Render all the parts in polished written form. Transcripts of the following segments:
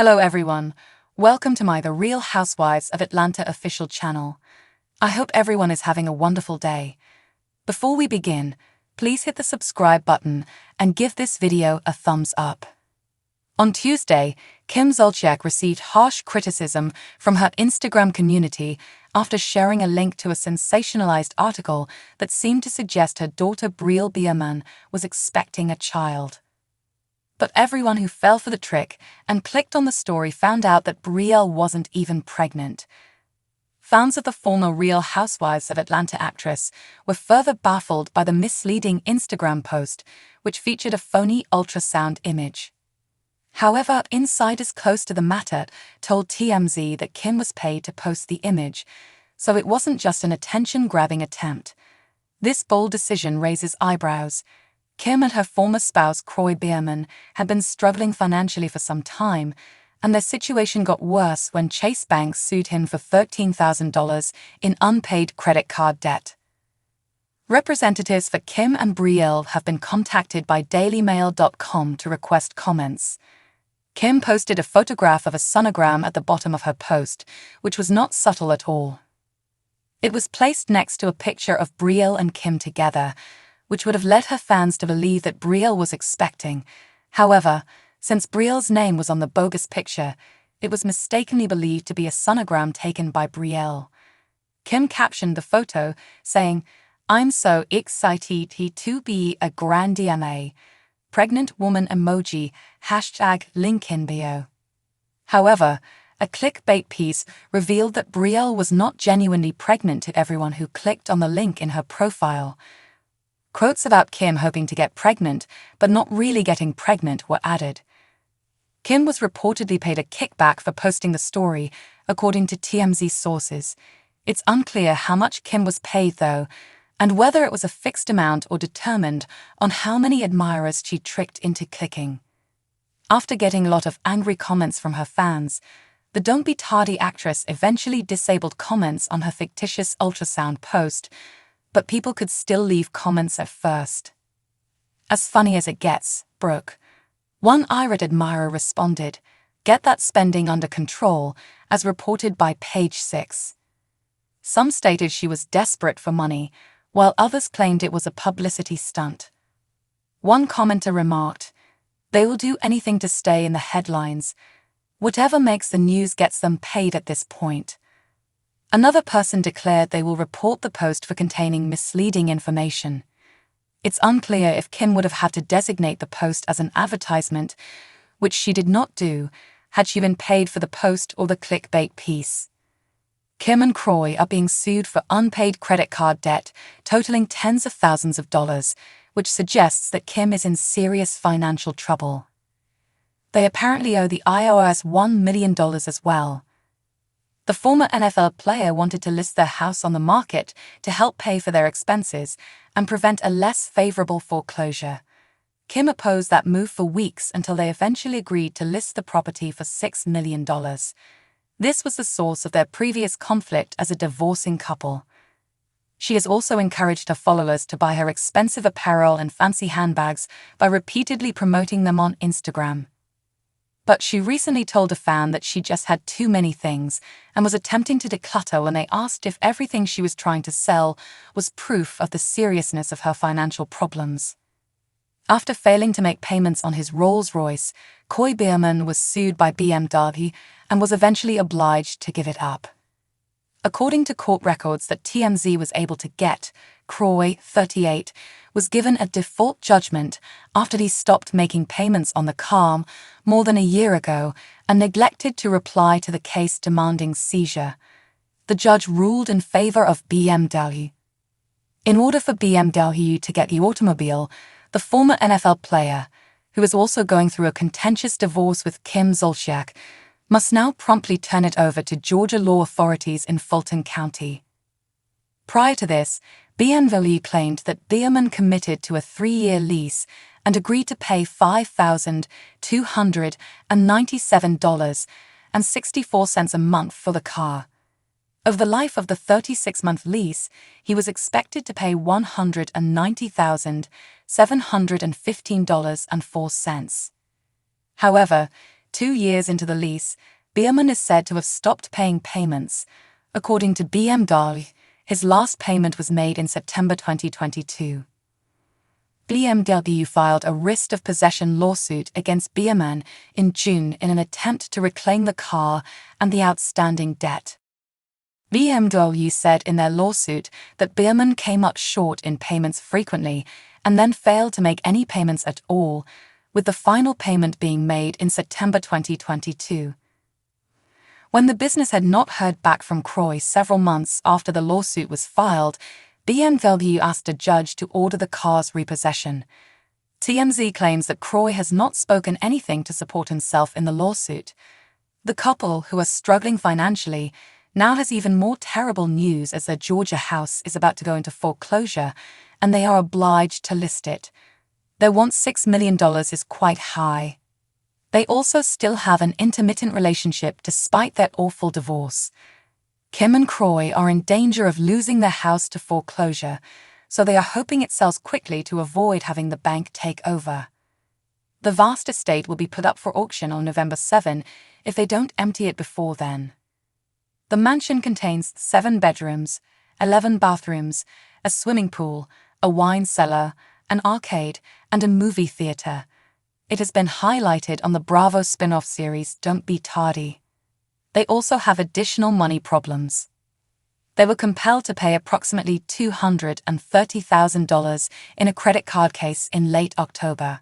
Hello everyone, welcome to my The Real Housewives of Atlanta official channel. I hope everyone is having a wonderful day. Before we begin, please hit the subscribe button and give this video a thumbs up. On Tuesday, Kim Zolciak received harsh criticism from her Instagram community after sharing a link to a sensationalized article that seemed to suggest her daughter Biermann was expecting a child. But everyone who fell for the trick and clicked on the story found out that Brielle wasn't even pregnant. Fans of the former Real Housewives of Atlanta actress were further baffled by the misleading Instagram post, which featured a phony ultrasound image. However, insiders close to the matter told TMZ that Kim was paid to post the image, so it wasn't just an attention-grabbing attempt. This bold decision raises eyebrows. Kim and her former spouse Biermann had been struggling financially for some time, and their situation got worse when Chase Bank sued him for $13,000 in unpaid credit card debt. Representatives for Kim and Brielle have been contacted by dailymail.com to request comments. Kim posted a photograph of a sonogram at the bottom of her post, which was not subtle at all. It was placed next to a picture of Brielle and Kim together, which would have led her fans to believe that Brielle was expecting. However, since Brielle's name was on the bogus picture, it was mistakenly believed to be a sonogram taken by Brielle. Kim captioned the photo, saying, "I'm so excited to be a grandma. Pregnant woman emoji, #link in bio." However, a clickbait piece revealed that Brielle was not genuinely pregnant to everyone who clicked on the link in her profile. Quotes about Kim hoping to get pregnant, but not really getting pregnant, were added. Kim was reportedly paid a kickback for posting the story, according to TMZ sources. It's unclear how much Kim was paid, though, and whether it was a fixed amount or determined on how many admirers she tricked into clicking. After getting a lot of angry comments from her fans, the Don't Be Tardy actress eventually disabled comments on her fictitious ultrasound post, but people could still leave comments at first. "As funny as it gets, Brooke." One irate admirer responded, "Get that spending under control," as reported by Page 6. Some stated she was desperate for money, while others claimed it was a publicity stunt. One commenter remarked, "They will do anything to stay in the headlines. Whatever makes the news gets them paid at this point." Another person declared they will report the post for containing misleading information. It's unclear if Kim would have had to designate the post as an advertisement, which she did not do, had she been paid for the post or the clickbait piece. Kim and RHOA are being sued for unpaid credit card debt totaling tens of thousands of dollars, which suggests that Kim is in serious financial trouble. They apparently owe the IRS $1 million as well. The former NFL player wanted to list their house on the market to help pay for their expenses and prevent a less favorable foreclosure. Kim opposed that move for weeks until they eventually agreed to list the property for $6 million. This was the source of their previous conflict as a divorcing couple. She has also encouraged her followers to buy her expensive apparel and fancy handbags by repeatedly promoting them on Instagram. But she recently told a fan that she just had too many things and was attempting to declutter when they asked if everything she was trying to sell was proof of the seriousness of her financial problems. After failing to make payments on his Rolls-Royce, Biermann was sued by BMW and was eventually obliged to give it up. According to court records that TMZ was able to get, RHOA, 38, was given a default judgment after he stopped making payments on the car more than a year ago and neglected to reply to the case demanding seizure. The judge ruled in favor of BMW. In order for BMW to get the automobile, the former NFL player, who is also going through a contentious divorce with Kim Zolciak, must now promptly turn it over to Georgia law authorities in Fulton County. Prior to this, BMW claimed that Biermann committed to a 3-year lease and agreed to pay $5,297.64 a month for the car. Over the life of the 36-month lease, he was expected to pay $190,715.04. However, 2 years into the lease, Biermann is said to have stopped paying payments. According to BMW, his last payment was made in September 2022. BMW filed a writ of possession lawsuit against Biermann in June in an attempt to reclaim the car and the outstanding debt. BMW said in their lawsuit that Biermann came up short in payments frequently and then failed to make any payments at all, with the final payment being made in September 2022. When the business had not heard back from RHOA several months after the lawsuit was filed, BMW asked a judge to order the car's repossession. TMZ claims that RHOA has not spoken anything to support himself in the lawsuit. The couple, who are struggling financially, now has even more terrible news as their Georgia house is about to go into foreclosure, and they are obliged to list it. Their $6 million is quite high. They also still have an intermittent relationship despite their awful divorce. Kim and RHOA are in danger of losing their house to foreclosure, so they are hoping it sells quickly to avoid having the bank take over. The vast estate will be put up for auction on November 7 if they don't empty it before then. The mansion contains 7 bedrooms, 11 bathrooms, a swimming pool, a wine cellar, an arcade, and a movie theater. It has been highlighted on the Bravo spin-off series Don't Be Tardy. They also have additional money problems. They were compelled to pay approximately $230,000 in a credit card case in late October.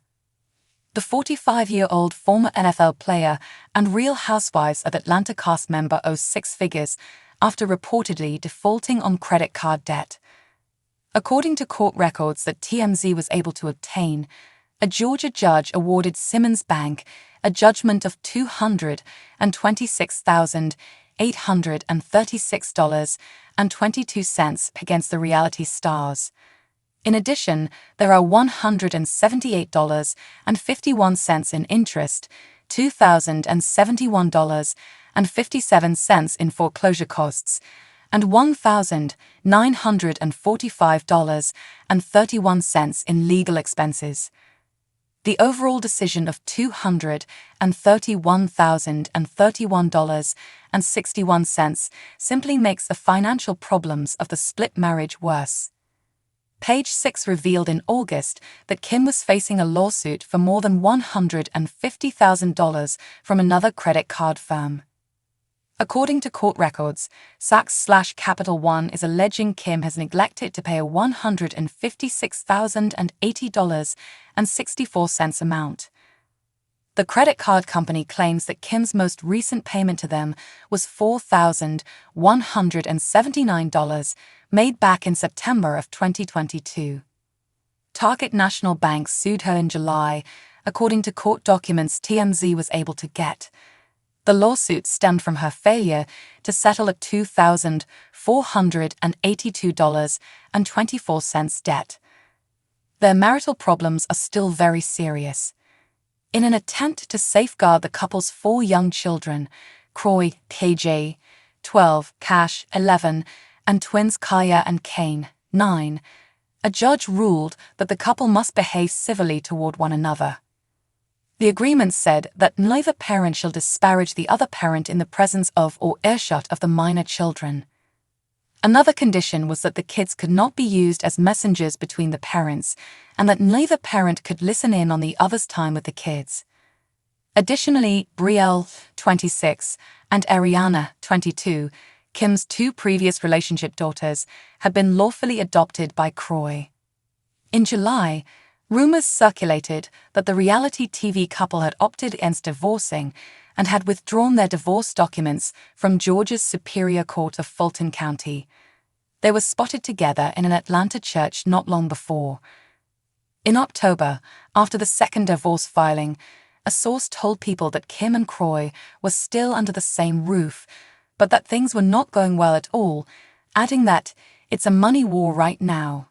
The 45-year-old former NFL player and Real Housewives of Atlanta cast member owes 6 figures after reportedly defaulting on credit card debt. According to court records that TMZ was able to obtain, a Georgia judge awarded Simmons Bank a judgment of $226,836.22 against the reality stars. In addition, there are $178.51 in interest, $2,071.57 in foreclosure costs, and $1,945.31 in legal expenses. The overall decision of $231,031.61 simply makes the financial problems of the split marriage worse. Page 6 revealed in August that Kim was facing a lawsuit for more than $150,000 from another credit card firm. According to court records, Saks/Capital One is alleging Kim has neglected to pay a $156,080.64 amount. The credit card company claims that Kim's most recent payment to them was $4,179, made back in September of 2022. Target National Bank sued her in July, according to court documents TMZ was able to get. The lawsuit stemmed from her failure to settle a $2,482.24 debt. Their marital problems are still very serious. In an attempt to safeguard the couple's 4 young children, RHOA, KJ, 12, Cash, 11, and twins Kaya and Kane, 9, a judge ruled that the couple must behave civilly toward one another. The agreement said that neither parent shall disparage the other parent in the presence of or earshot of the minor children. Another condition was that the kids could not be used as messengers between the parents, and that neither parent could listen in on the other's time with the kids. Additionally, Brielle, 26, and Ariana, 22, Kim's 2 previous relationship daughters, had been lawfully adopted by RHOA. In July, rumors circulated that the reality TV couple had opted against divorcing and had withdrawn their divorce documents from Georgia's Superior Court of Fulton County. They were spotted together in an Atlanta church not long before. In October, after the second divorce filing, a source told people that Kim and RHOA were still under the same roof, but that things were not going well at all, adding that it's a money war right now.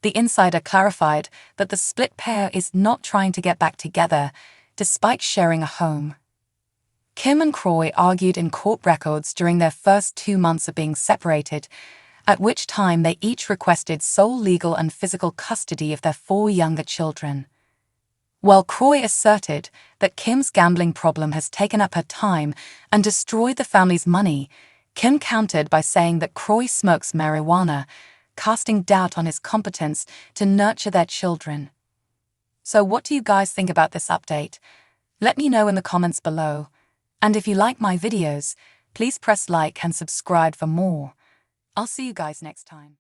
The insider clarified that the split pair is not trying to get back together, despite sharing a home. Kim and RHOA argued in court records during their first 2 months of being separated, at which time they each requested sole legal and physical custody of their 4 younger children. While RHOA asserted that Kim's gambling problem has taken up her time and destroyed the family's money, Kim countered by saying that RHOA smokes marijuana, casting doubt on his competence to nurture their children. So what do you guys think about this update? Let me know in the comments below. And if you like my videos, please press like and subscribe for more. I'll see you guys next time.